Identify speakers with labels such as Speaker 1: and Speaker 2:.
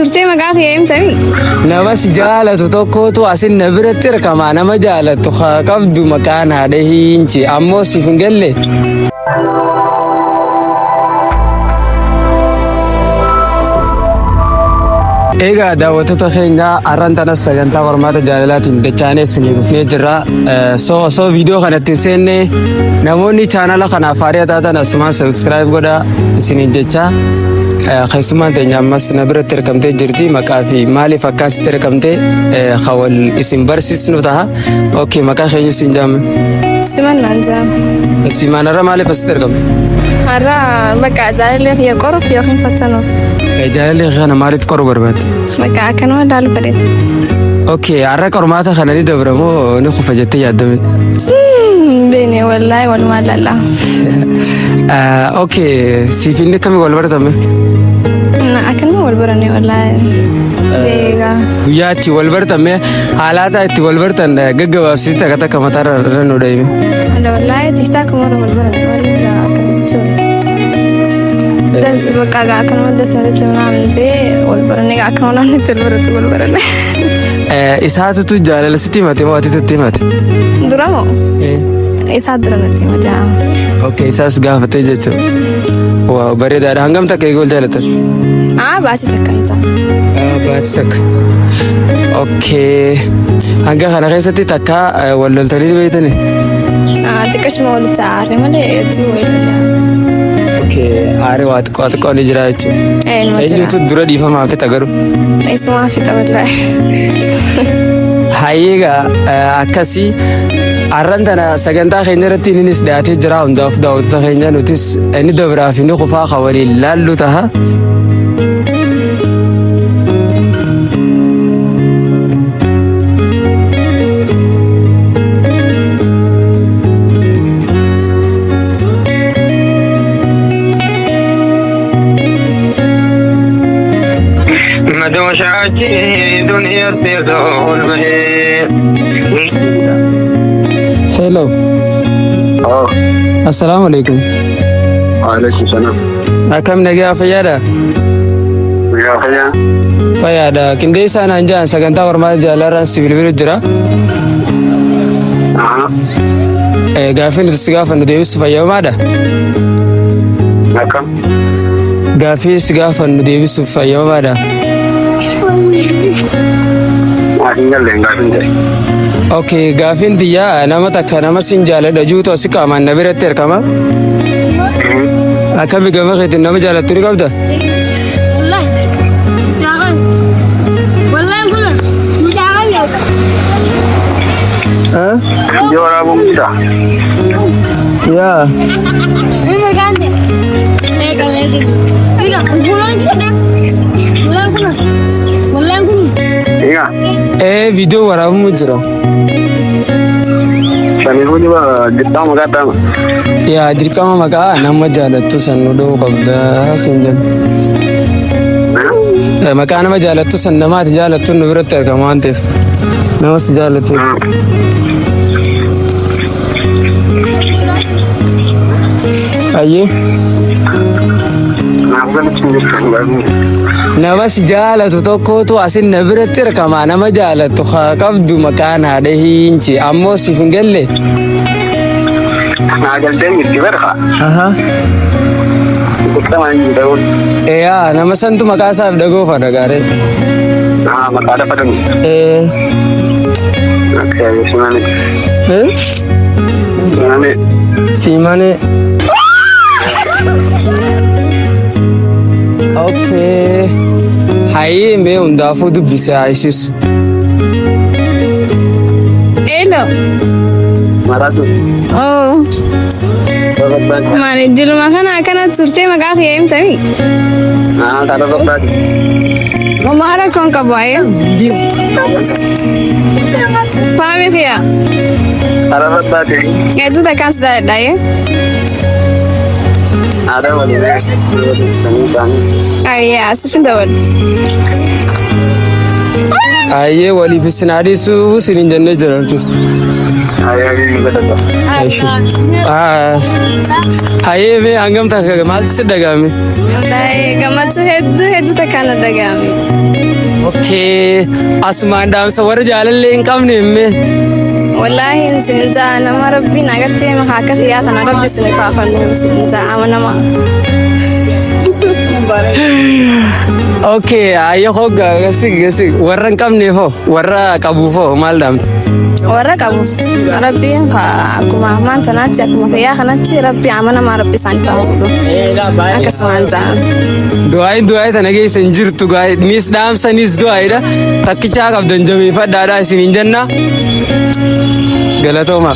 Speaker 1: turtee maqaa kee himtami?
Speaker 2: Nama si jaalatu tokkotu asin na biratti argama. Nama jaalatu qabdu maqaan haadha hinci ammoo siif hin galle. Egaa daawwattoota keenya har'aan tana sagantaa qormaata jaalalaatiin dachaanee isinii dhufnee jirra. So viidiyoo kanatti seenne namoonni chaanala kanaaf haaraa taatan asumaan sabiskiraayib godhaa isiniin jecha. Keessumaan teenya ammas na biratti argamtee jirti. Maqaa fi maaliif akkasitti argamtee hawal isin barsiisnu ta'a. Okay, maqaa keenya isin jaamme.
Speaker 1: Siman naan jaam.
Speaker 2: Simaan har'a maaliif asitti argamte?
Speaker 1: Har'a bakka jaalallee kiyya qoruuf yookiin fattanuuf.
Speaker 2: Jaalallee kana maaliif qoruu barbaadde?
Speaker 1: Bakka akkanuma ilaalu fedheeti.
Speaker 2: Okay, har'a qormaata kana ni dabramoo ni kufa jettee yaaddame?
Speaker 1: Beene wallaahi walumaa lallaa.
Speaker 2: Okay, siif inni akkamii wal baratame?
Speaker 1: Akkanuma wal baranne wallaahi.
Speaker 2: Guyyaa itti wal baratame haalata itti wal baratan gaggabaabsitii takka takka mataarra irra nu deeme.
Speaker 1: Wallaahi tiktaa kuma wal baranne wallaahi akkanatti. Das bakka akkanuma das natti naamte wal baranne akkanuma naamte wal baranne.
Speaker 2: Isaatutu jaalala sitti himate moo atitu itti himate?
Speaker 1: Dura moo? Isaa dura natti himate.
Speaker 2: Okay, isaas gaafatee jechuudha. Waaw, bareedaadha. Hangam takka eeguu jaalatan?
Speaker 1: Baasii takka ni ta'a.
Speaker 2: Baasii takka. Okay. Hanga kana keessatti takka wal loltanii beeytani?
Speaker 1: Xiqqashuma walitti aarre malee hedduu wayilaa.
Speaker 2: Okay, aarre waa xiqqoo ni jira jechuudha. Eenyutu dura dhiifamaa fixa garuu?
Speaker 1: Isumaa fixa wallaahi.
Speaker 2: Hayyeegaa akkasii har'aan tana sagantaa keenya irratti innis dhiyaatee jira. Hundaaf daawwattoota keenya nutis inni dabaraaf inni qofaa kan waliin laallu ta'a.
Speaker 3: مدوشاتي دنيا تدور بهير.
Speaker 2: Hello. Assalamu alaikum.
Speaker 3: Waalaikum salam.
Speaker 2: Akkam nagaa fayyaadha?
Speaker 3: Nagaa fayyaa.
Speaker 2: Fayyaadha. Qindeessaa naan jedhan sagantaa qormaata jaalarraan si bilbilu jira. Gaaffii nuti si gaafannu deebisu fayyamaadha?
Speaker 3: Akkam?
Speaker 2: Gaaffii si gaafannu deebisuuf fayyamaadha?
Speaker 3: Maatiin galleen gaaffiin ta'e.
Speaker 2: Okay, gaafiin tiyyaa nama takka nama sin jaaladha juutu asi qaamaan na biratti argama. Akkami gama keetiin nama jaalattu ni qabda?
Speaker 4: Wallahi. Jangan. Wallahi kun jangan ya.
Speaker 3: Dia orang muda.
Speaker 2: Yaa.
Speaker 4: Ini mergane. Kalau itu. Iya, bulan kita deh. Bulan kun. Bulan kun.
Speaker 3: Iya.
Speaker 2: Viidiyoo waraabamuu jira.
Speaker 3: Samiifuu ni dirqama maqaa ta'ama.
Speaker 2: Yaa dirqama maqaa nama jaalattu san odoo qabda sin jedhu. Maqaa nama jaalattu san namaati jaalattu nu biratti argama waan ta'eef nama si jaalattu. Ayyee. Nama si jaalatu tokkotu asin na biratti argama. Nama jaalatu qabdu maqaan haadha hinci ammoo siif hin galle.
Speaker 3: Galtee itti barqa. Kuttamaan jiruun.
Speaker 2: Nama santu maqaa isaaf dhagoofa dhagaare.
Speaker 3: Maqaa dafa dhagu. Simane. Simane.
Speaker 2: Simane. Okay. Hayyee mee hundaafuu dubbise Isis.
Speaker 1: Hello.
Speaker 3: Maratu.
Speaker 1: Maani dilma kana akkana turtee maqaa kee himtami?
Speaker 3: Taara babbaati.
Speaker 1: Mamaara kon qabaayee. Faami kiyya.
Speaker 3: Taara babbaati.
Speaker 1: Hedduu takkaas jaaladhaayee.
Speaker 3: Ada waliin sanii ta'anii.
Speaker 1: Ayyee asifin dawal.
Speaker 2: Ayyee waliif isin adiisu isiniin jennee jiraachus.
Speaker 3: Ayyee gadata.
Speaker 2: Aishi. Hayee mee hangam takka maaltu si dhagahame?
Speaker 1: Wallahi gammachuu hedduu takka na dhagahame.
Speaker 2: Okay. Asumaan dhaamsa warra jaalallee hin qabne himme.
Speaker 1: Wallahi sinta nama rabbiin agartee maqaa akka xiyyaa kana rabbi sin faafannu sinta amanama.
Speaker 2: Okay, ayyo hogga gasi warra hin qabneef hoo warra qabuuf hoo maal dhaamta?
Speaker 1: Warra qabuuf rabbiin akkuma maanta naatti akkuma xiyyaa kanatti rabbi amanama rabbi isaan faafannu. Akkasumaan ta'a.
Speaker 2: Du'aayi tana keessa hin jirtu nis dhaamsanis du'aayidha. Takkichaa qabdan jabeeffadhaadha isin hin jenna. Galatooma.